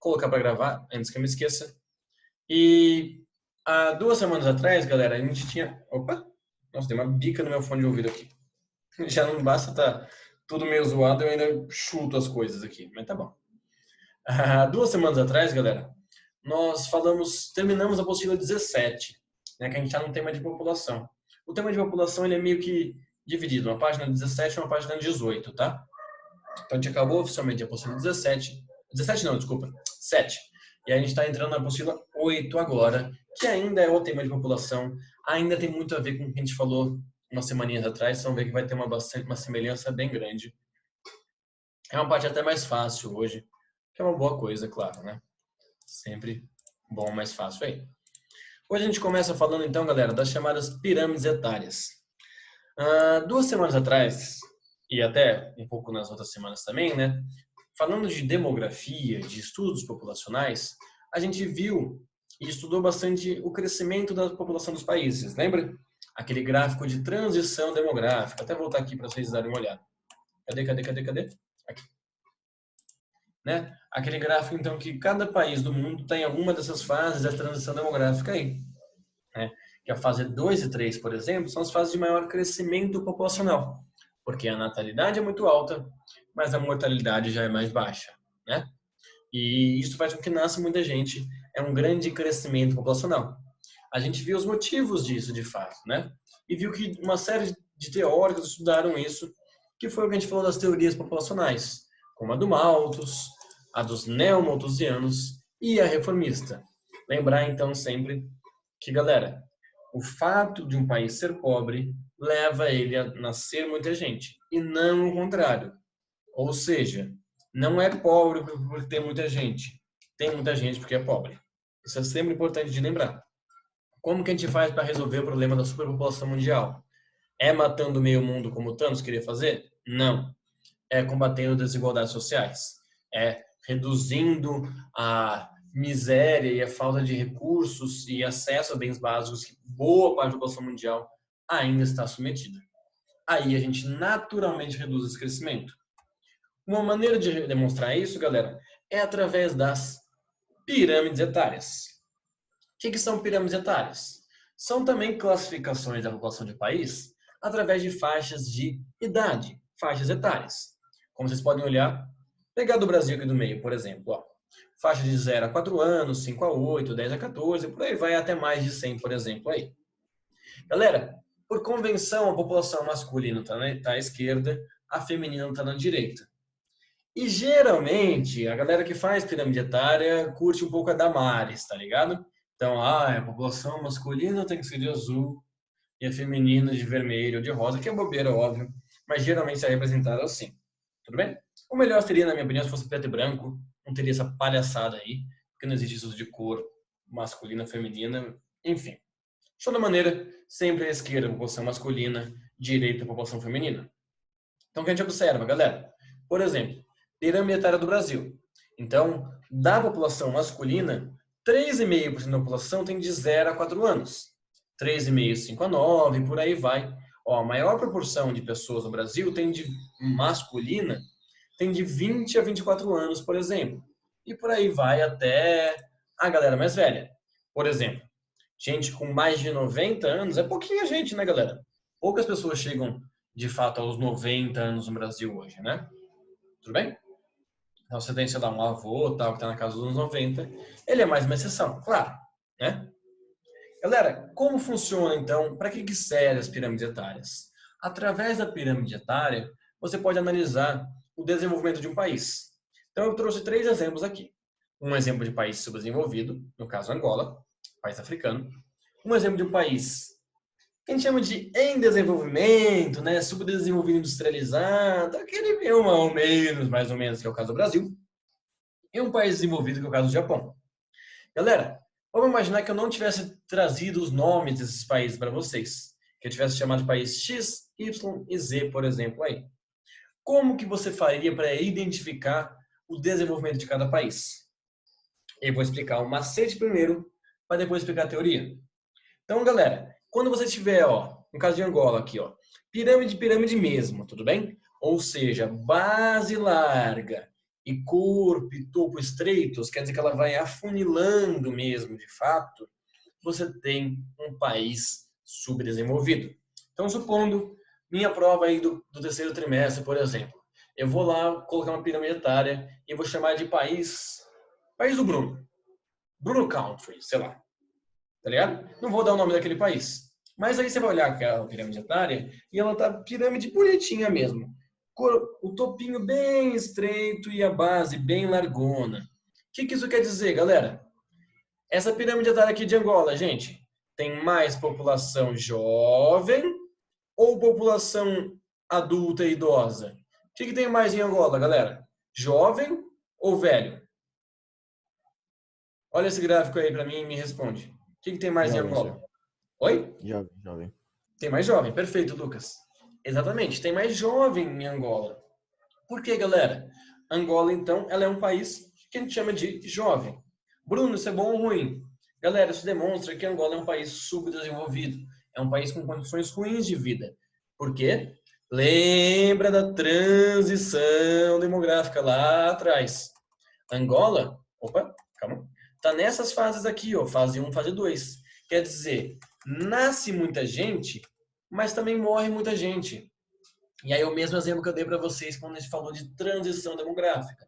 colocar para gravar, antes que eu me esqueça. E há 2 semanas atrás, galera, a gente tinha... Opa! Nossa, tem uma bica no meu fone de ouvido aqui. Já não basta tá tudo meio zoado, eu ainda chuto as coisas aqui, mas tá bom. Há 2 semanas atrás, galera, nós terminamos a apostila 17, né, que a gente está no tema de população. O tema de população ele é meio que dividido, uma página 17 e uma página 18, tá? Então a gente acabou oficialmente a apostila 17. 17 não, desculpa, 7. E a gente está entrando na apostila 8 agora, que ainda é o tema de população, ainda tem muito a ver com o que a gente falou umas semaninhas atrás, então vê que vai ter uma semelhança bem grande. É uma parte até mais fácil hoje, que é uma boa coisa, claro, né? Sempre bom, mais fácil aí. Hoje a gente começa falando então, galera, das chamadas pirâmides etárias. 2 semanas atrás, e até um pouco nas outras semanas também, né? Falando de demografia, de estudos populacionais, a gente viu e estudou bastante o crescimento da população dos países. Lembra? Aquele gráfico de transição demográfica. Até voltar aqui para vocês darem uma olhada. Cadê? Aqui. Né? Aquele gráfico, então, que cada país do mundo tem alguma dessas fases da transição demográfica aí. Né? Que a fase 2 e 3, por exemplo, são as fases de maior crescimento populacional. Porque a natalidade é muito alta, mas a mortalidade já é mais baixa. Né? E isso faz com que nasça muita gente. É um grande crescimento populacional. A gente viu os motivos disso, de fato. Né? E viu que uma série de teóricos estudaram isso, que foi o que a gente falou das teorias populacionais, como a do Malthus, a dos neomalthusianos e a reformista. Lembrar, então, sempre que, galera, o fato de um país ser pobre leva ele a nascer muita gente, e não o contrário. Ou seja, não é pobre por ter muita gente, tem muita gente porque é pobre. Isso é sempre importante de lembrar. Como que a gente faz para resolver o problema da superpopulação mundial? É matando meio mundo como o Thanos queria fazer? Não. É combatendo desigualdades sociais. É reduzindo a miséria e a falta de recursos e acesso a bens básicos que boa parte da população mundial ainda está submetida. Aí a gente naturalmente reduz esse crescimento. Uma maneira de demonstrar isso, galera, é através das pirâmides etárias. O que são pirâmides etárias? São também classificações da população de país através de faixas de idade, faixas etárias. Como vocês podem olhar, pegar do Brasil aqui do meio, por exemplo, ó, faixa de 0 a 4 anos, 5 a 8, 10 a 14, por aí vai até mais de 100, por exemplo, aí. Galera, por convenção, a população masculina está à esquerda, a feminina está na direita. E geralmente, a galera que faz pirâmide etária curte um pouco a Damares, tá ligado? Então, a população masculina tem que ser de azul e a feminina de vermelho ou de rosa, que é bobeira, óbvio, mas geralmente é representado assim. Tudo bem? O melhor seria, na minha opinião, se fosse preto e branco, não teria essa palhaçada aí, porque não existe isso de cor masculina, feminina, enfim. De toda maneira, sempre à esquerda a população masculina, direita a população feminina. Então, o que a gente observa, galera? Por exemplo, pirâmide etária do Brasil. Então, da população masculina, 3,5% da população tem de 0 a 4 anos. 3,5%, 5 a 9, por aí vai. Ó, a maior proporção de pessoas no Brasil tem de masculina tem de 20 a 24 anos, por exemplo. E por aí vai até a galera mais velha. Por exemplo, gente com mais de 90 anos é pouquinha gente, né, galera? Poucas pessoas chegam, de fato, aos 90 anos no Brasil hoje, né? Tudo bem? Então, você tem, sei lá, um avô, tal, que está na casa dos 90, ele é mais uma exceção, claro, né? Galera, como funciona, então, para que servem as pirâmides etárias? Através da pirâmide etária, você pode analisar o desenvolvimento de um país. Então, eu trouxe 3 exemplos aqui. Um exemplo de país subdesenvolvido, no caso Angola, país africano. Um exemplo de um país que a gente chama de em desenvolvimento, né? Subdesenvolvido industrializado, aquele meio mais ou menos, que é o caso do Brasil. E um país desenvolvido, que é o caso do Japão. Galera, vamos imaginar que eu não tivesse trazido os nomes desses países para vocês. Que eu tivesse chamado de país X, Y e Z, por exemplo, aí. Como que você faria para identificar o desenvolvimento de cada país? Eu vou explicar o macete primeiro, para depois explicar a teoria. Então, galera, quando você tiver, ó, no caso de Angola aqui, ó, pirâmide mesmo, tudo bem? Ou seja, base larga e corpo e topo estreitos, quer dizer que ela vai afunilando mesmo, de fato, você tem um país subdesenvolvido. Então, supondo minha prova aí do terceiro trimestre, por exemplo, eu vou lá colocar uma pirâmide etária e vou chamar de país do Bruno. Bruno Country, sei lá. Tá ligado? Não vou dar o nome daquele país. Mas aí você vai olhar aquela pirâmide etária e ela tá pirâmide bonitinha mesmo. O topinho bem estreito e a base bem largona. O que isso quer dizer, galera? Essa pirâmide etária aqui de Angola, gente, tem mais população jovem ou população adulta e idosa? O que tem mais em Angola, galera? Jovem ou velho? Olha esse gráfico aí para mim e me responde. O que tem mais em Jovem, Angola? senhor. Oi? Jovem. Tem mais jovem, perfeito, Lucas. Exatamente, tem mais jovem em Angola. Por quê, galera? Angola, então, ela é um país que a gente chama de jovem. Bruno, isso é bom ou ruim? Galera, isso demonstra que Angola é um país subdesenvolvido. É um país com condições ruins de vida. Por quê? Lembra da transição demográfica lá atrás. Angola, opa, calma, tá nessas fases aqui, ó, fase 1, fase 2. Quer dizer, nasce muita gente, mas também morre muita gente. E aí o mesmo exemplo que eu dei para vocês quando a gente falou de transição demográfica.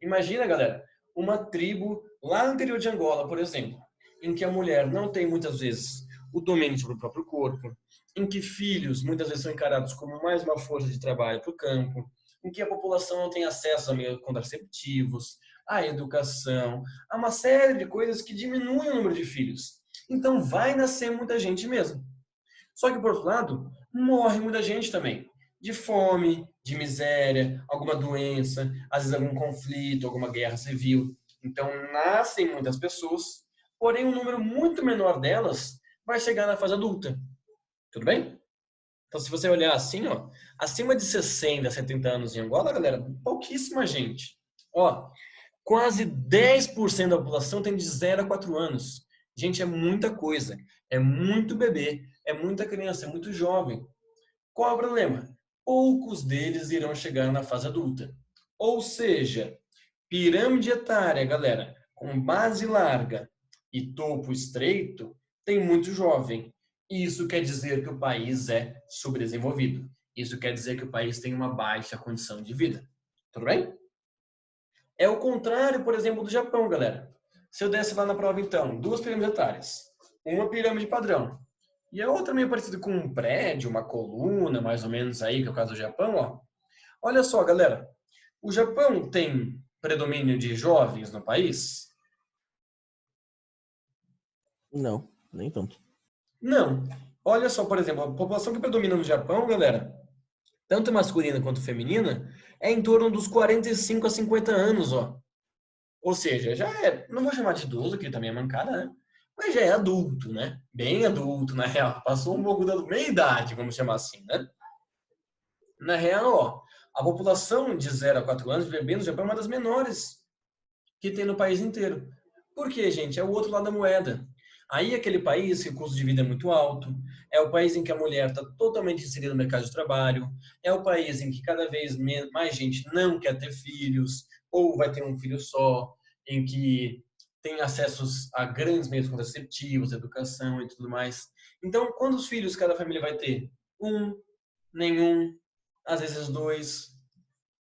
Imagina, galera, uma tribo lá no interior de Angola, por exemplo, em que a mulher não tem muitas vezes o domínio sobre o próprio corpo, em que filhos muitas vezes são encarados como mais uma força de trabalho para o campo, em que a população não tem acesso a meios contraceptivos, à educação, a uma série de coisas que diminuem o número de filhos. Então vai nascer muita gente mesmo. Só que, por outro lado, morre muita gente também. De fome, de miséria, alguma doença, às vezes algum conflito, alguma guerra civil. Então, nascem muitas pessoas, porém um número muito menor delas vai chegar na fase adulta. Tudo bem? Então, se você olhar assim, ó, acima de 60, 70 anos em Angola, galera, pouquíssima gente. Ó, quase 10% da população tem de 0 a 4 anos. Gente, é muita coisa. É muito bebê, é muita criança, é muito jovem. Qual é o problema? Poucos deles irão chegar na fase adulta. Ou seja, pirâmide etária, galera, com base larga e topo estreito, tem muito jovem. Isso quer dizer que o país é subdesenvolvido. Isso quer dizer que o país tem uma baixa condição de vida. Tudo bem? É o contrário, por exemplo, do Japão, galera. Se eu desse lá na prova, então, duas pirâmides etárias. Uma pirâmide padrão. E a outra meio parecida com um prédio, uma coluna, mais ou menos aí, que é o caso do Japão, ó. Olha só, galera. O Japão tem predomínio de jovens no país? Não, nem tanto. Não. Olha só, por exemplo, a população que predomina no Japão, galera, tanto masculina quanto feminina, é em torno dos 45 a 50 anos, ó. Ou seja, já é, não vou chamar de idoso, que também é mancada, né? Mas já é adulto, né? Bem adulto, na real. Passou um pouco da meia-idade, vamos chamar assim, né? Na real, ó, a população de 0 a 4 anos bebendo no Japão é uma das menores que tem no país inteiro. Por quê, gente? É o outro lado da moeda. Aí aquele país que o custo de vida é muito alto, é o país em que a mulher está totalmente inserida no mercado de trabalho, é o país em que cada vez mais gente não quer ter filhos, ou vai ter um filho só, em que tem acessos a grandes meios contraceptivos, educação e tudo mais. Então, quantos filhos cada família vai ter? Um, nenhum, às vezes dois,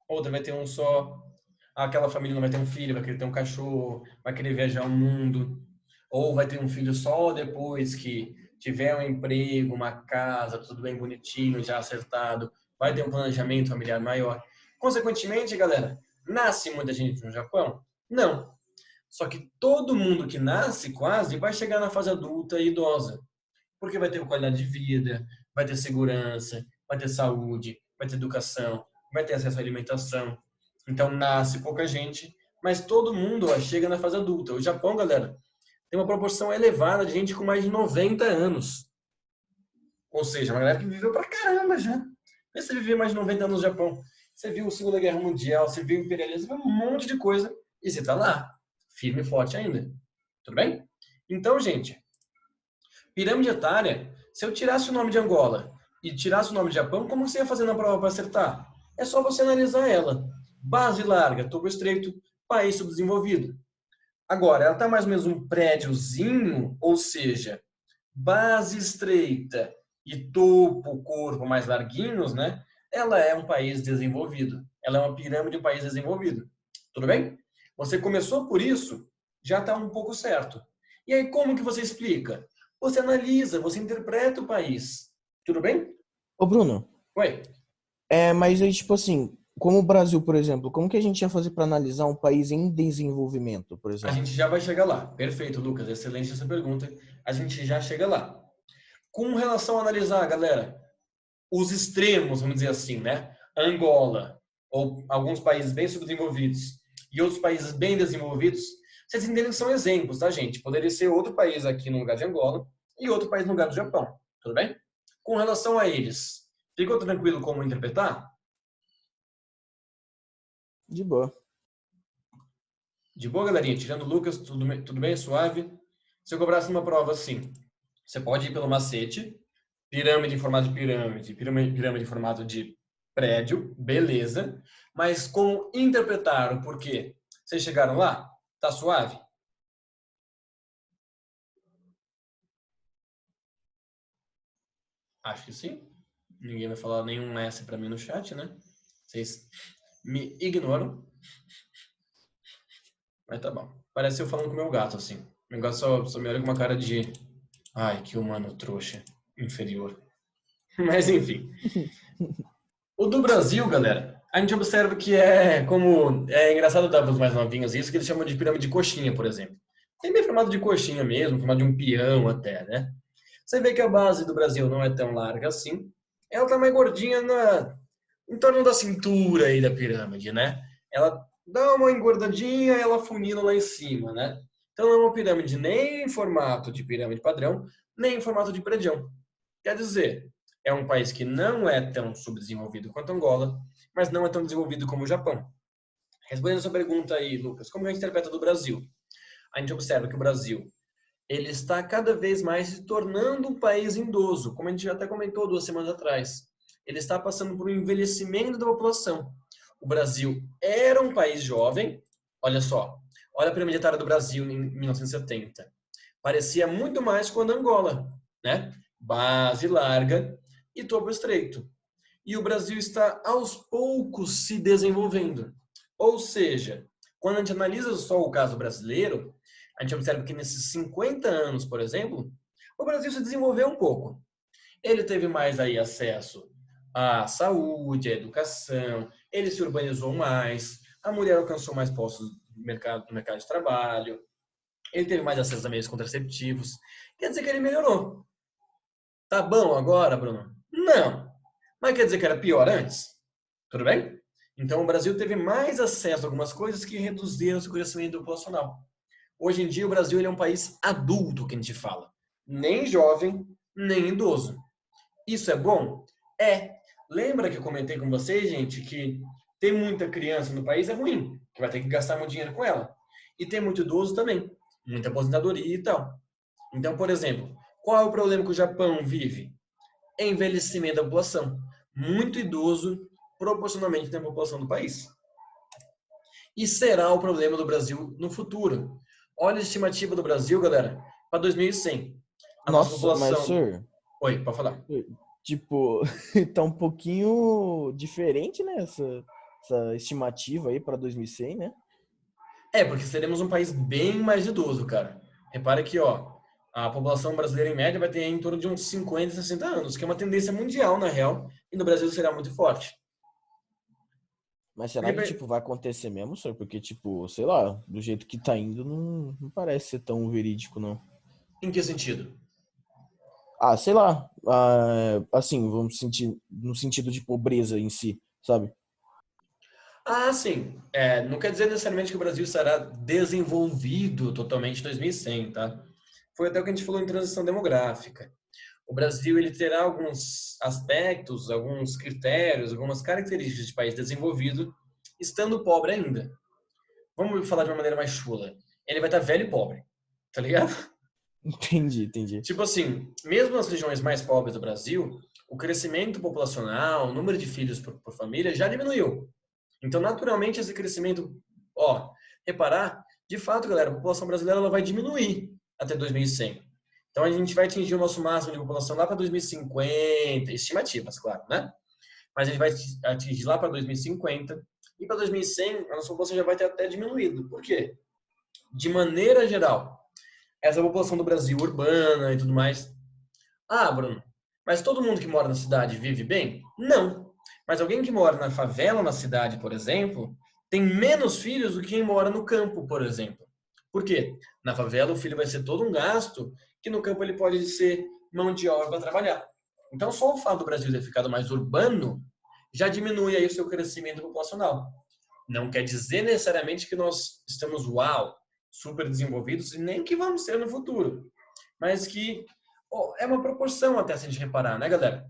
outra vai ter um só. Aquela família não vai ter um filho, vai querer ter um cachorro, vai querer viajar o mundo, ou vai ter um filho só depois que tiver um emprego, uma casa, tudo bem bonitinho, já acertado, vai ter um planejamento familiar maior. Consequentemente, galera, nasce muita gente no Japão? Não. Só que todo mundo que nasce quase vai chegar na fase adulta e idosa, porque vai ter qualidade de vida, vai ter segurança, vai ter saúde, vai ter educação, vai ter acesso à alimentação. Então nasce pouca gente, mas todo mundo ó, chega na fase adulta. O Japão, galera, tem uma proporção elevada de gente com mais de 90 anos. Ou seja, uma galera que viveu pra caramba já. E você viver mais de 90 anos no Japão, você viu a Segunda Guerra Mundial, você viu o imperialismo, você viu um monte de coisa, e você tá lá, firme e forte ainda. Tudo bem? Então, gente, pirâmide etária, se eu tirasse o nome de Angola e tirasse o nome de Japão, como você ia fazer na prova para acertar? É só você analisar ela. Base larga, topo estreito, país subdesenvolvido. Agora, ela está mais ou menos um prédiozinho, ou seja, base estreita e topo, corpo mais larguinhos, né? Ela é um país desenvolvido. Ela é uma pirâmide de um país desenvolvido. Tudo bem? Você começou por isso, já está um pouco certo. E aí, como que você explica? Você analisa, você interpreta o país. Tudo bem? Ô, Bruno, Oi. mas aí, tipo assim, como o Brasil, por exemplo, como que a gente ia fazer para analisar um país em desenvolvimento, por A exemplo? gente já vai chegar lá. Perfeito, Lucas. Excelente essa pergunta. A gente já chega lá. Com relação a analisar, galera, os extremos, vamos dizer assim, né? Angola, ou alguns países bem subdesenvolvidos e outros países bem desenvolvidos, vocês entenderem que são exemplos, tá, gente? Poderia ser outro país aqui no lugar de Angola e outro país no lugar do Japão, tudo bem? Com relação a eles, ficou tranquilo como interpretar? De boa. De boa, galerinha? Tirando o Lucas, tudo bem? Suave? Se eu cobrasse uma prova assim, você pode ir pelo macete, pirâmide em formato de pirâmide em formato de prédio, beleza. Mas como interpretar o porquê? Vocês chegaram lá? Tá suave? Acho que sim. Ninguém vai falar nenhum S pra mim no chat, né? Vocês me ignoram. Mas tá bom. Parece eu falando com o meu gato, assim. Meu gato só me olha com uma cara de... Ai, que humano trouxa. Inferior. Mas enfim. O do Brasil, galera, a gente observa que como é engraçado dar para os mais novinhos isso, que eles chamam de pirâmide de coxinha, por exemplo. Tem bem formato de coxinha mesmo, formato de um peão até, né? Você vê que a base do Brasil não é tão larga assim. Ela tá mais gordinha em torno da cintura aí da pirâmide, né? Ela dá uma engordadinha e ela funila lá em cima, né? Então não é uma pirâmide nem em formato de pirâmide padrão, nem em formato de predião. Quer dizer, é um país que não é tão subdesenvolvido quanto Angola, mas não é tão desenvolvido como o Japão. Respondendo a sua pergunta aí, Lucas, como a gente interpreta do Brasil? A gente observa que o Brasil ele está cada vez mais se tornando um país idoso, como a gente já até comentou 2 semanas atrás. Ele está passando por um envelhecimento da população. O Brasil era um país jovem, olha só, olha a pirâmide etária do Brasil em 1970. Parecia muito mais com a Angola, né? Base larga e topo estreito. E o Brasil está aos poucos se desenvolvendo. Ou seja, quando a gente analisa só o caso brasileiro, a gente observa que nesses 50 anos, por exemplo, o Brasil se desenvolveu um pouco. Ele teve mais aí acesso à saúde, à educação, ele se urbanizou mais, a mulher alcançou mais postos no mercado de trabalho, ele teve mais acesso a meios contraceptivos. Quer dizer que ele melhorou. Tá bom agora, Bruno? Não. Mas quer dizer que era pior antes? Tudo bem? Então o Brasil teve mais acesso a algumas coisas que reduziram o crescimento populacional. Hoje em dia o Brasil ele é um país adulto, que a gente fala. Nem jovem, nem idoso. Isso é bom? É. Lembra que eu comentei com vocês, gente, que ter muita criança no país é ruim, que vai ter que gastar muito dinheiro com ela. E ter muito idoso também, muita aposentadoria e tal. Então, por exemplo, qual é o problema que o Japão vive? Envelhecimento da população. Muito idoso proporcionalmente na população do país. E será o problema do Brasil no futuro. Olha a estimativa do Brasil, galera, para 2100. A nossa Nossa, mas, população... senhor, Oi, pode falar. tipo, tá um pouquinho diferente, né, essa estimativa aí para 2100, né? Porque seremos um país bem mais idoso, cara. Repara que, ó, a população brasileira em média vai ter em torno de uns 50, 60 anos, que é uma tendência mundial, na real, e no Brasil será muito forte. Mas será que, Porque, tipo, vai acontecer mesmo, senhor? Porque, tipo, sei lá, do jeito que tá indo, não parece ser tão verídico, não. em que sentido? Ah, sei lá, assim, vamos sentir no sentido de pobreza em si, sabe? Ah, sim. Não quer dizer necessariamente que o Brasil será desenvolvido totalmente em 2100, tá? Foi até o que a gente falou em transição demográfica. O Brasil ele terá alguns aspectos, alguns critérios, algumas características de país desenvolvido, estando pobre ainda. Vamos falar de uma maneira mais chula. Ele vai estar velho e pobre, tá ligado? Entendi, entendi. Tipo assim, mesmo nas regiões mais pobres do Brasil, o crescimento populacional, o número de filhos por família já diminuiu. Então, naturalmente, esse crescimento, reparar, de fato, galera, a população brasileira ela vai diminuir até 2100. Então, a gente vai atingir o nosso máximo de população lá para 2050, estimativas, claro, né? Mas a gente vai atingir lá para 2050 e para 2100 a nossa população já vai ter até diminuído. Por quê? De maneira geral, essa população do Brasil urbana e tudo mais. Ah, Bruno, mas todo mundo que mora na cidade vive bem? Não. Mas alguém que mora na favela na cidade, por exemplo, tem menos filhos do que quem mora no campo, por exemplo. Por quê? Na favela o filho vai ser todo um gasto que no campo ele pode ser mão de obra para trabalhar. Então só o fato do Brasil ter ficado mais urbano já diminui aí o seu crescimento populacional. Não quer dizer necessariamente que nós estamos super desenvolvidos e nem que vamos ser no futuro. Mas que é uma proporção até se a gente reparar, né, galera?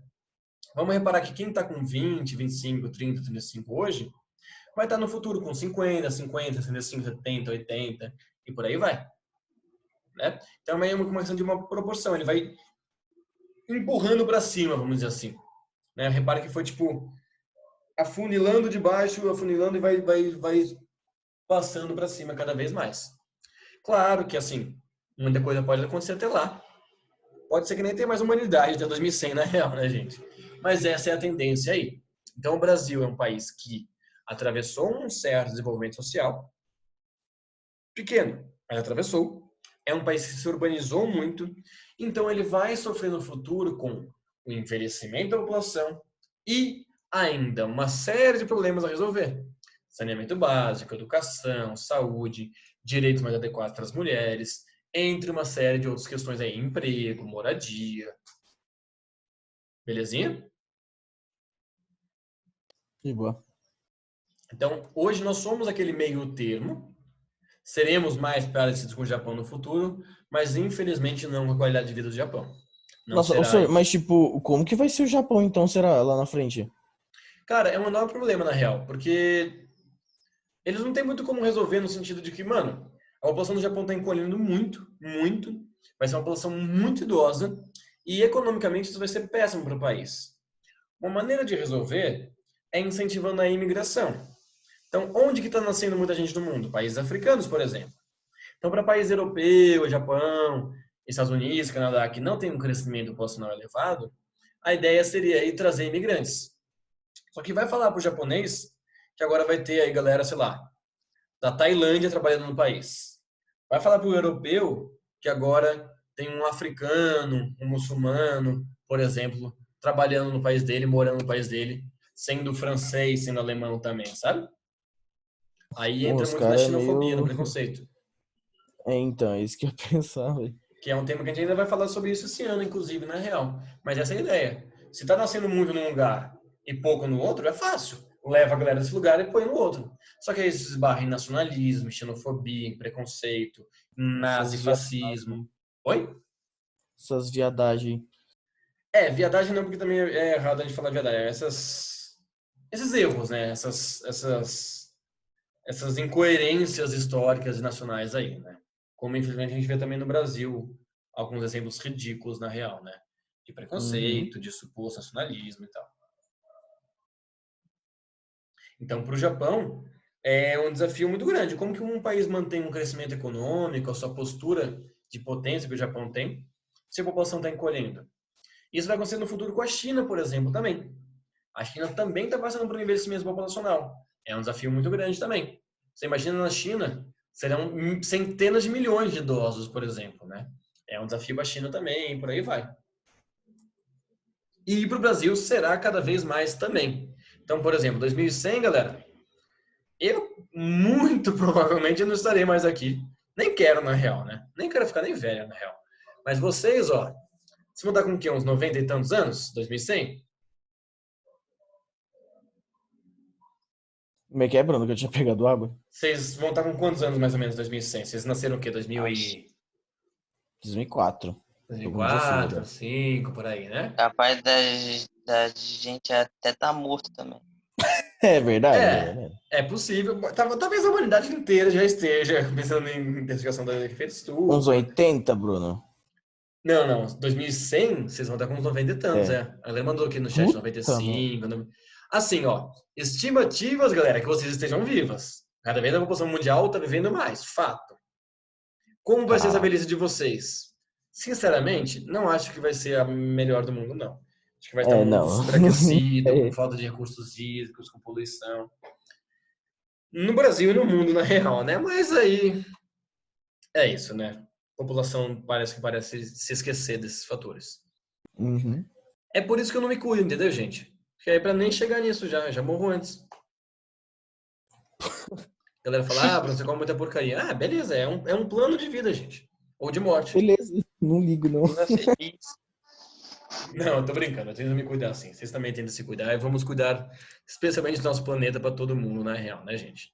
Vamos reparar que quem está com 20, 25, 30, 35 hoje, vai estar no futuro com 50, 65, 70, 80 e por aí vai. Né? Então é uma questão de uma proporção, ele vai empurrando para cima, vamos dizer assim. Né? Repara que foi tipo afunilando de baixo, afunilando e vai passando para cima cada vez mais. Claro que assim, muita coisa pode acontecer até lá. Pode ser que nem tenha mais humanidade até 2100 na real, né, gente? Mas essa é a tendência aí. Então o Brasil é um país que atravessou um certo desenvolvimento social, pequeno, mas atravessou. É um país que se urbanizou muito, então ele vai sofrer no futuro com o envelhecimento da população e ainda uma série de problemas a resolver. Saneamento básico, educação, saúde, direitos mais adequados para as mulheres, entre uma série de outras questões aí, emprego, moradia. Belezinha? Que boa. Então, hoje nós somos aquele meio termo, seremos mais parecidos com o Japão no futuro, mas infelizmente não com a qualidade de vida do Japão. Não Nossa, será... senhor, mas tipo, como que vai ser o Japão então, será, lá na frente? Cara, é um enorme problema na real, porque eles não têm muito como resolver no sentido de que, mano, a população do Japão está encolhendo muito, muito, vai ser uma população muito idosa e economicamente isso vai ser péssimo para o país. Uma maneira de resolver é incentivando a imigração. Então, onde que está nascendo muita gente do mundo? Países africanos, por exemplo. Então, para países europeus, Japão, Estados Unidos, Canadá, que não tem um crescimento populacional elevado, a ideia seria aí trazer imigrantes. Só que vai falar para o japonês que agora vai ter aí galera, sei lá, da Tailândia trabalhando no país. Vai falar para o europeu que agora tem um africano, um muçulmano, por exemplo, trabalhando no país dele, morando no país dele, sendo francês, sendo alemão também, sabe? Aí Pô, entra os muito na caras é xenofobia, no meio... preconceito. É, então, é isso que eu ia pensar, velho. Que é um tema que a gente ainda vai falar sobre isso esse ano, inclusive, na real. Mas essa é a ideia. Se tá nascendo muito num lugar e pouco no outro, é fácil. Leva a galera desse lugar e põe no outro. Só que aí se esbarra em nacionalismo, xenofobia, em preconceito, em Essas nazifascismo. Oi? Essas viadagens. Viadagem não, porque também é errado a gente falar viadagem. Esses erros, né? Essas incoerências históricas e nacionais aí, né? Como infelizmente a gente vê também no Brasil alguns exemplos ridículos na real, né? De Uhum. preconceito, de suposto nacionalismo e tal. Então, para o Japão, é um desafio muito grande. Como que um país mantém um crescimento econômico, a sua postura de potência que o Japão tem, se a população está encolhendo? Isso vai acontecer no futuro com a China, por exemplo, também. A China também está passando por um envelhecimento populacional. É um desafio muito grande também. Você imagina na China, serão centenas de milhões de idosos, por exemplo, né? É um desafio para a China também, por aí vai. E para o Brasil será cada vez mais também. Então, por exemplo, 2100, galera, eu muito provavelmente não estarei mais aqui. Nem quero, na real, né? Nem quero ficar nem velho, na real. Mas vocês, ó, se mudar com o quê? Uns 90 e tantos anos? 2100? Como é que é, Bruno, que eu tinha pegado água? Vocês vão estar com quantos anos mais ou menos 2100? Vocês nasceram o quê? 2000 Acho. e... 2004. Tô com 16 2004, agora. 2005, por aí, né? Capaz da gente até tá morto também. É verdade, é É, verdade. é possível. Talvez a humanidade inteira já esteja pensando em investigação da efeito Uns estufa. 80, Bruno. Não, não. 2100, vocês vão estar com uns 90 e tantos, É. é. A galera mandou aqui no chat Puta, mano. 95. Assim, ó, estimativas, galera, que vocês estejam vivas. Cada vez a população mundial está vivendo mais, fato. Como vai ser essa Tá. velhice de vocês? Sinceramente, não acho que vai ser a melhor do mundo, não. Acho que vai estar um mundo Não. superaquecido, com É. falta de recursos hídricos, com poluição. No Brasil e no mundo, na real, né? Mas aí é isso, né? A população parece se esquecer desses fatores. Uhum. É por isso que eu não me cuido, entendeu, gente? Porque aí pra nem chegar nisso já morro antes. A galera fala, Bruno, você come muita porcaria. Ah, beleza, é um plano de vida, gente. Ou de morte. Beleza, não ligo não. Viva feliz. Não, eu tô brincando, eu tento me cuidar assim. Vocês também tentam se cuidar e vamos cuidar especialmente do nosso planeta pra todo mundo, na real, né, gente?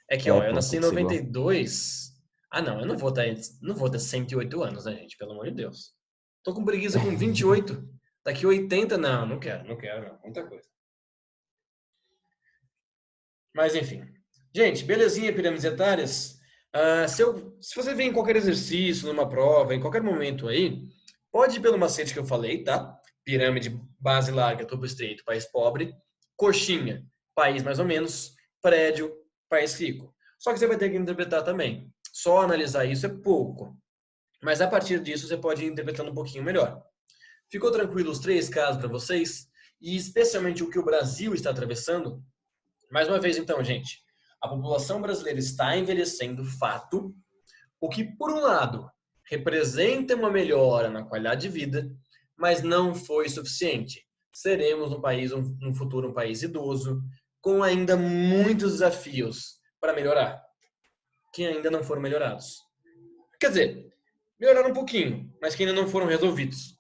É que, ó, eu Pô, nasci tem em que ser igual. 92. Ah, não, eu não vou ter 108 anos, né, gente? Pelo amor de Deus. Tô com preguiça com 28. Daqui 80, não quero, não. Muita coisa. Mas, enfim. Gente, belezinha, pirâmides etárias. Se você vem em qualquer exercício, numa prova, em qualquer momento aí, pode ir pelo macete que eu falei, tá? Pirâmide, base larga, topo estreito, país pobre. Coxinha, país mais ou menos. Prédio, país rico. Só que você vai ter que interpretar também. Só analisar isso é pouco. Mas a partir disso você pode ir interpretando um pouquinho melhor. Ficou tranquilo os três casos para vocês? E especialmente o que o Brasil está atravessando? Mais uma vez, então, gente, a população brasileira está envelhecendo, fato, o que, por um lado, representa uma melhora na qualidade de vida, mas não foi suficiente. Seremos no futuro, um país idoso, com ainda muitos desafios para melhorar, que ainda não foram melhorados. Quer dizer, melhoraram um pouquinho, mas que ainda não foram resolvidos.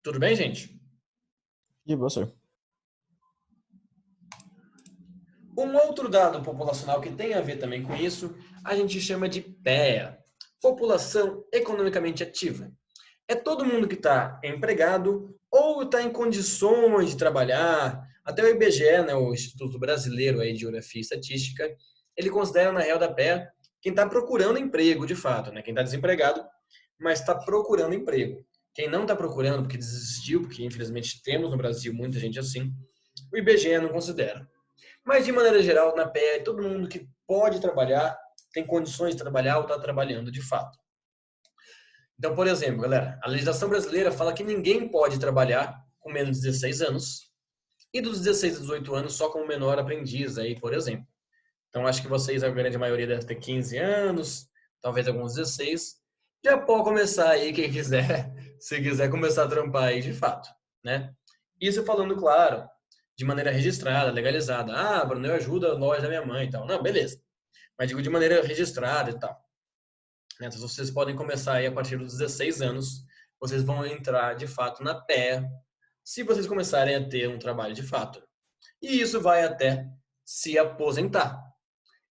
Tudo bem, gente? De você. Um outro dado populacional que tem a ver também com isso, a gente chama de PEA, população economicamente ativa. É todo mundo que está empregado ou está em condições de trabalhar. Até o IBGE, né, o Instituto Brasileiro aí de Geografia e Estatística, ele considera na real da PEA quem está procurando emprego, de fato, né? Quem está desempregado, mas está procurando emprego. Quem não está procurando porque desistiu, porque infelizmente temos no Brasil muita gente assim, o IBGE não considera. Mas, de maneira geral, na PE, todo mundo que pode trabalhar, tem condições de trabalhar ou está trabalhando de fato. Então, por exemplo, galera, a legislação brasileira fala que ninguém pode trabalhar com menos de 16 anos e dos 16 a 18 anos só como menor aprendiz, aí, por exemplo. Então, acho que vocês, a grande maioria, deve ter 15 anos, talvez alguns 16. Já pode começar aí, quem quiser, se quiser começar a trampar aí de fato, né? Isso falando, claro, de maneira registrada, legalizada. Ah, Bruno, eu ajudo a loja da minha mãe e tal. Não, beleza. Mas digo de maneira registrada e tal. Então, vocês podem começar aí a partir dos 16 anos. Vocês vão entrar, de fato, na PEA, se vocês começarem a ter um trabalho de fato. E isso vai até se aposentar.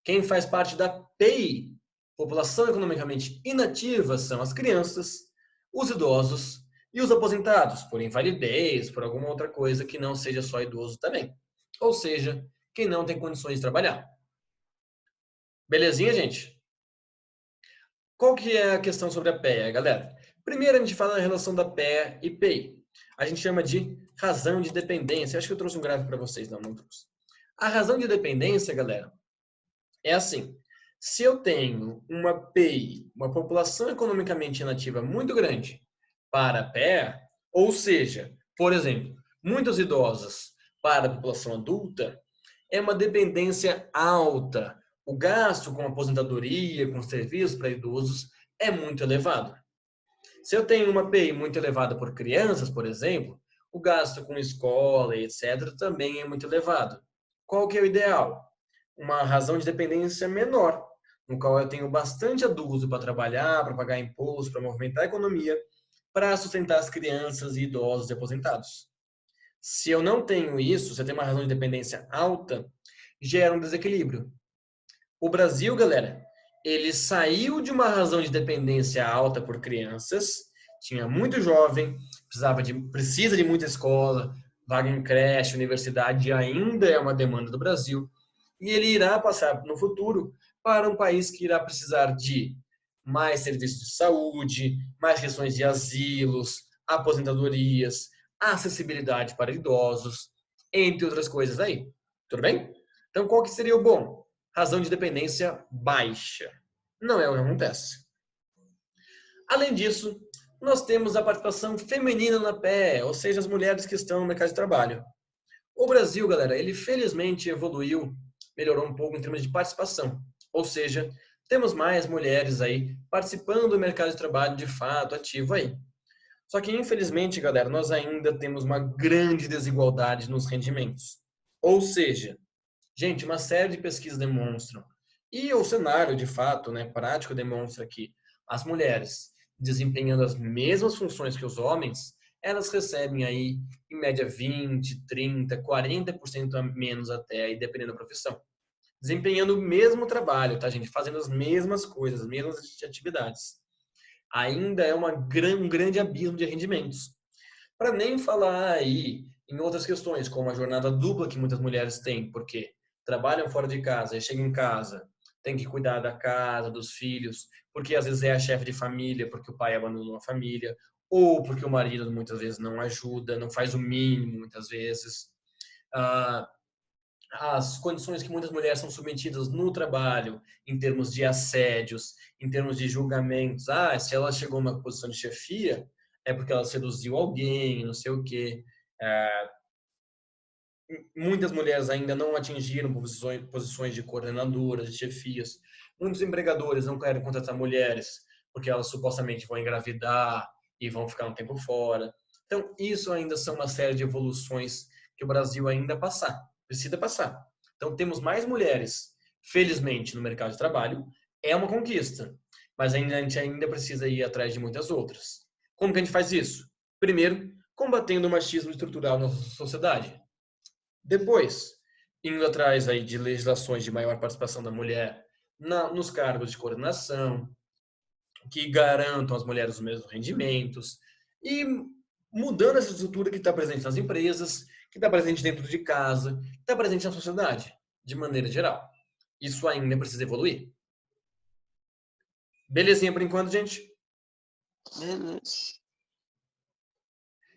Quem faz parte da PEI, população economicamente inativa, são as crianças, os idosos e os aposentados, por invalidez, por alguma outra coisa que não seja só idoso também. Ou seja, quem não tem condições de trabalhar. Belezinha, gente? Qual que é a questão sobre a PEA, galera? Primeiro a gente fala da relação da PEA e PEI. A gente chama de razão de dependência. Acho que eu trouxe um gráfico para vocês, não trouxe. A razão de dependência, galera, é assim. Se eu tenho uma PEI, uma população economicamente inativa muito grande para a PEA, ou seja, por exemplo, muitos idosos para a população adulta, é uma dependência alta. O gasto com aposentadoria, com serviços para idosos é muito elevado. Se eu tenho uma PEI muito elevada por crianças, por exemplo, o gasto com escola e etc. também é muito elevado. Qual que é o ideal? Uma razão de dependência menor, no qual eu tenho bastante adulto para trabalhar, para pagar imposto, para movimentar a economia, para sustentar as crianças e idosos e aposentados. Se eu não tenho isso, se eu tenho uma razão de dependência alta, gera um desequilíbrio. O Brasil, galera, ele saiu de uma razão de dependência alta por crianças, tinha muito jovem, precisa de muita escola, vaga em creche, universidade ainda é uma demanda do Brasil, e ele irá passar no futuro para um país que irá precisar de mais serviços de saúde, mais questões de asilos, aposentadorias, acessibilidade para idosos, entre outras coisas aí. Tudo bem? Então, qual que seria o bom? Razão de dependência baixa. Não é o que acontece. Além disso, nós temos a participação feminina na PE, ou seja, as mulheres que estão no mercado de trabalho. O Brasil, galera, ele felizmente evoluiu, melhorou um pouco em termos de participação. Ou seja, temos mais mulheres aí participando do mercado de trabalho de fato ativo aí. Só que, infelizmente, galera, nós ainda temos uma grande desigualdade nos rendimentos. Ou seja, gente, uma série de pesquisas demonstram, e o cenário, de fato, né, prático demonstra que as mulheres desempenhando as mesmas funções que os homens, elas recebem aí, em média, 20, 30, 40% a menos até, aí, dependendo da profissão. Desempenhando o mesmo trabalho, tá, gente? Fazendo as mesmas coisas, as mesmas atividades. Ainda é um grande abismo de rendimentos. Para nem falar aí em outras questões, como a jornada dupla que muitas mulheres têm, porque trabalham fora de casa e chegam em casa, tem que cuidar da casa, dos filhos, porque às vezes é a chefe de família, porque o pai abandonou a família, ou porque o marido muitas vezes não ajuda, não faz o mínimo muitas vezes. As condições que muitas mulheres são submetidas no trabalho, em termos de assédios, em termos de julgamentos. Se ela chegou a uma posição de chefia, é porque ela seduziu alguém, não sei o quê. Muitas mulheres ainda não atingiram posições de coordenadoras, de chefias. Muitos empregadores não querem contratar mulheres porque elas supostamente vão engravidar e vão ficar um tempo fora. Então, isso ainda são uma série de evoluções que o Brasil ainda precisa passar. Então, temos mais mulheres, felizmente, no mercado de trabalho. É uma conquista, mas a gente ainda precisa ir atrás de muitas outras. Como que a gente faz isso? Primeiro, combatendo o machismo estrutural na nossa sociedade. Depois, indo atrás aí de legislações de maior participação da mulher nos cargos de coordenação, que garantam às mulheres os mesmos rendimentos, e mudando essa estrutura que está presente nas empresas, que está presente dentro de casa, que está presente na sociedade, de maneira geral. Isso ainda precisa evoluir. Belezinha por enquanto, gente? Beleza.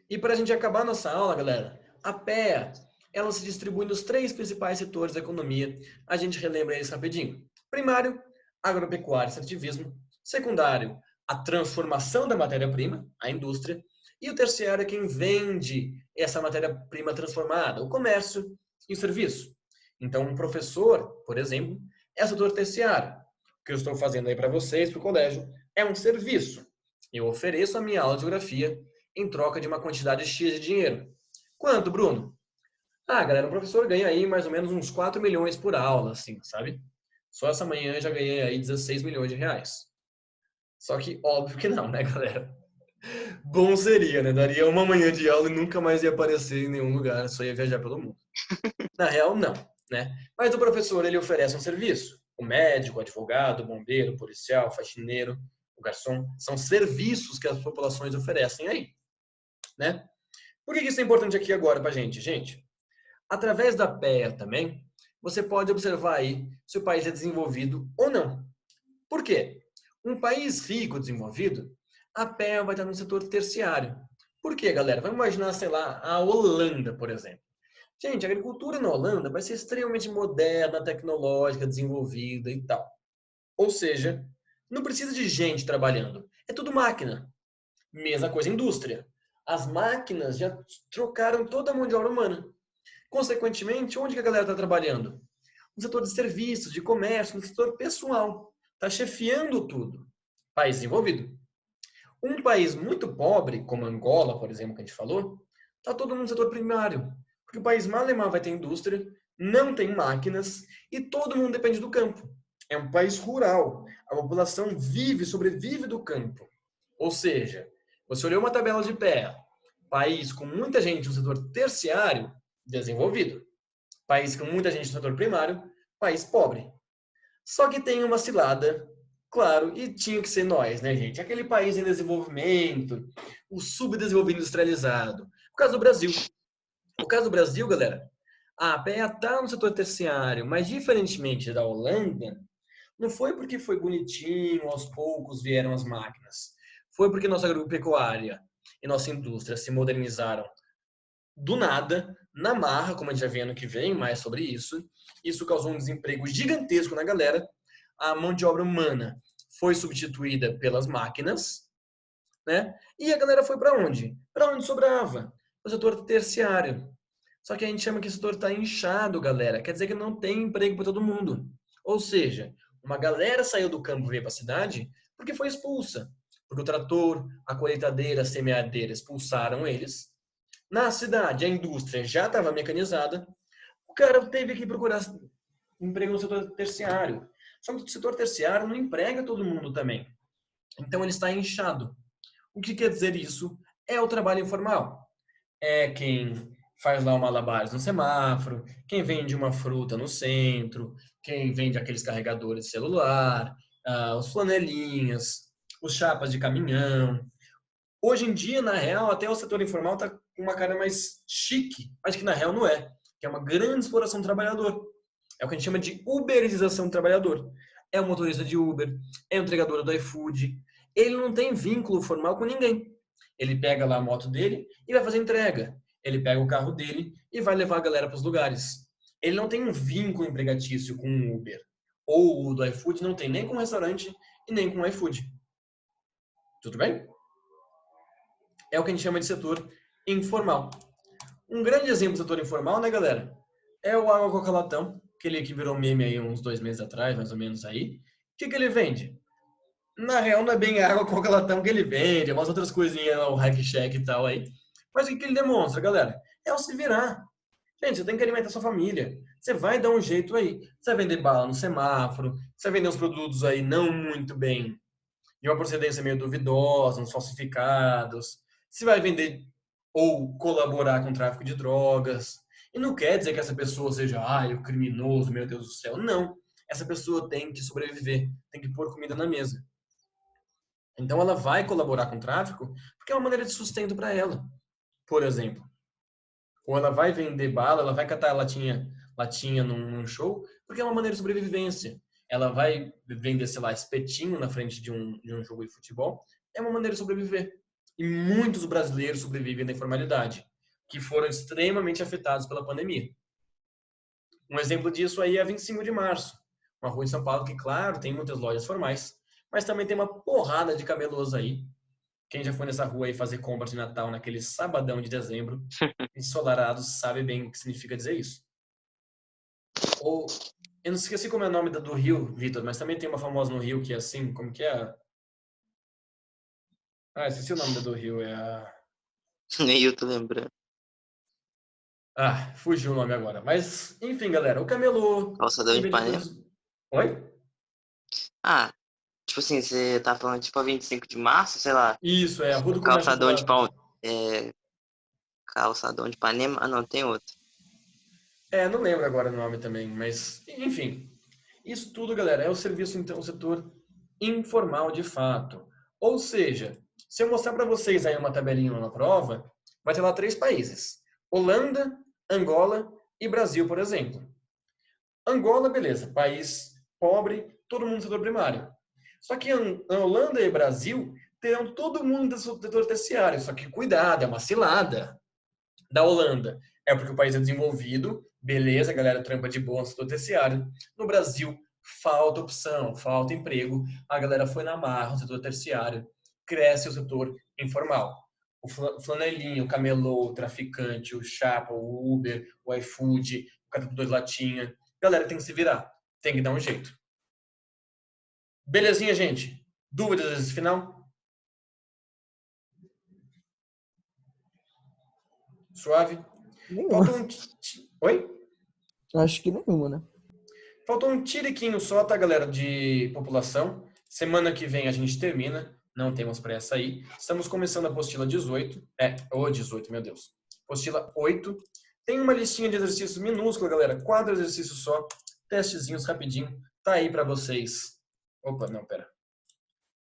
E para a gente acabar nossa aula, galera, a PEA, ela se distribui nos 3 principais setores da economia. A gente relembra eles rapidinho. Primário, agropecuária e extrativismo. Secundário, a transformação da matéria-prima, a indústria. E o terciário é quem vende essa matéria-prima transformada, o comércio e o serviço. Então, um professor, por exemplo, é o setor terciário. O que eu estou fazendo aí para vocês, para o colégio, é um serviço. Eu ofereço a minha aula de geografia em troca de uma quantidade X de dinheiro. Quanto, Bruno? Galera, o professor ganha aí mais ou menos uns 4 milhões por aula, assim, sabe? Só essa manhã eu já ganhei aí 16 milhões de reais. Só que óbvio que não, né, galera? Bom seria, né? Daria uma manhã de aula e nunca mais ia aparecer em nenhum lugar, só ia viajar pelo mundo. Na real, não, né? Mas o professor, ele oferece um serviço. O médico, o advogado, o bombeiro, o policial, o faxineiro, o garçom, são serviços que as populações oferecem aí, né? Por que isso é importante aqui agora pra gente? Gente, através da PEA também, você pode observar aí se o país é desenvolvido ou não. Por quê? Um país rico, desenvolvido, a PEA vai estar no setor terciário. Por quê, galera? Vamos imaginar, sei lá, a Holanda, por exemplo. Gente, a agricultura na Holanda vai ser extremamente moderna, tecnológica, desenvolvida e tal. Ou seja, não precisa de gente trabalhando. É tudo máquina. Mesma coisa indústria. As máquinas já trocaram toda a mão de obra humana. Consequentemente, onde que a galera está trabalhando? No setor de serviços, de comércio, no setor pessoal. Está chefiando tudo. País desenvolvido. Um país muito pobre, como Angola, por exemplo, que a gente falou, está todo no setor primário. Porque o país mal e mal vai ter indústria, não tem máquinas e todo mundo depende do campo. É um país rural. A população vive, sobrevive do campo. Ou seja, você olhou uma tabela de pé, país com muita gente no setor terciário, desenvolvido. País com muita gente no setor primário, país pobre. Só que tem uma cilada, claro, e tinha que ser nós, né, gente? Aquele país em desenvolvimento, o subdesenvolvido industrializado. O caso do Brasil. O caso do Brasil, galera, a PEA está no setor terciário, mas diferentemente da Holanda, não foi porque foi bonitinho, aos poucos vieram as máquinas. Foi porque nossa agropecuária e nossa indústria se modernizaram do nada, na marra, como a gente já vê ano que vem, mais sobre isso. Isso causou um desemprego gigantesco na galera. A mão de obra humana foi substituída pelas máquinas, né? E a galera foi para onde? Para onde sobrava? O setor terciário. Só que a gente chama que o setor está inchado, galera. Quer dizer que não tem emprego para todo mundo. Ou seja, uma galera saiu do campo e veio para a cidade porque foi expulsa. Porque o trator, a colheitadeira, a semeadeira expulsaram eles. Na cidade, a indústria já estava mecanizada. O cara teve que procurar emprego no setor terciário. Só que o setor terciário não emprega todo mundo também. Então ele está inchado. O que quer dizer isso? É o trabalho informal. É quem faz lá o malabares no semáforo, quem vende uma fruta no centro, quem vende aqueles carregadores de celular, os flanelinhas, os chapas de caminhão. Hoje em dia, na real, até o setor informal está com uma cara mais chique, mas que na real não é. Que é uma grande exploração do trabalhador. É o que a gente chama de uberização do trabalhador. É o motorista de Uber, é o entregador do iFood. Ele não tem vínculo formal com ninguém. Ele pega lá a moto dele e vai fazer entrega. Ele pega o carro dele e vai levar a galera para os lugares. Ele não tem um vínculo empregatício com o Uber. Ou o do iFood não tem nem com o restaurante e nem com o iFood. Tudo bem? É o que a gente chama de setor informal. Um grande exemplo do setor informal, né, galera? É o Água Coca Latão, aquele que virou meme aí uns 2 meses atrás, mais ou menos aí. O que ele vende? Na real, não é bem a Água Coca Latão que ele vende, é umas outras coisinhas, o Hack Shack e tal aí. Mas o que ele demonstra, galera? É o se virar. Gente, você tem que alimentar sua família. Você vai dar um jeito aí. Você vai vender bala no semáforo, você vai vender uns produtos aí não muito bem, de uma procedência meio duvidosa, uns falsificados. Você vai vender ou colaborar com o tráfico de drogas. E não quer dizer que essa pessoa seja, o criminoso, meu Deus do céu. Não. Essa pessoa tem que sobreviver, tem que pôr comida na mesa. Então ela vai colaborar com o tráfico porque é uma maneira de sustento para ela, por exemplo. Ou ela vai vender bala, ela vai catar latinha num show porque é uma maneira de sobrevivência. Ela vai vender, sei lá, espetinho na frente de um jogo de futebol. É uma maneira de sobreviver. E muitos brasileiros sobrevivem da informalidade, que foram extremamente afetados pela pandemia. Um exemplo disso aí é a 25 de março, uma rua em São Paulo que, claro, tem muitas lojas formais, mas também tem uma porrada de camelôs aí. Quem já foi nessa rua aí fazer compras de Natal naquele sabadão de dezembro, ensolarados, sabe bem o que significa dizer isso. Ou, eu não esqueci como é o nome do Rio, Vitor, mas também tem uma famosa no Rio que é assim, como que é? Esqueci o nome do Rio, é a... Nem eu tô lembrando. Fugiu o nome agora. Mas, enfim, galera, o camelô... Calçadão de Ipanema? Oi? Tipo assim, você tá falando tipo a 25 de março, sei lá. Isso, é a Rua do Comércio Calçadão de Popular. Calçadão de Ipanema? Ah, não, tem outro. Não lembro agora o nome também, mas, enfim. Isso tudo, galera, é o serviço, então, o setor informal de fato. Ou seja, se eu mostrar para vocês aí uma tabelinha na prova, vai ter lá 3 países. Holanda, Angola e Brasil, por exemplo. Angola, beleza, país pobre, todo mundo no setor primário. Só que a Holanda e Brasil terão todo mundo do setor terciário. Só que cuidado, é uma cilada. Da Holanda é porque o país é desenvolvido, beleza, a galera trampa de boa no setor terciário. No Brasil, falta opção, falta emprego, a galera foi na marra no setor terciário, cresce o setor informal. O flanelinho, o camelô, o traficante, o chapa, o Uber, o iFood, o catador de latinha, a galera tem que se virar, tem que dar um jeito. Belezinha, gente? Dúvidas nesse final? Suave? Nenhuma. Oi? Acho que nenhuma, né? Faltou um tiriquinho só, tá, galera, de população. Semana que vem a gente termina. Não temos pressa aí. Estamos começando a apostila 18. 18, meu Deus. Apostila 8. Tem uma listinha de exercícios minúscula, galera. 4 exercícios só. Testezinhos rapidinho. Tá aí pra vocês. Opa, não, pera.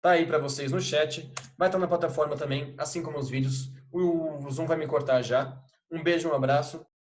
Tá aí pra vocês no chat. Vai estar na plataforma também, assim como os vídeos. O Zoom vai me cortar já. Um beijo, um abraço.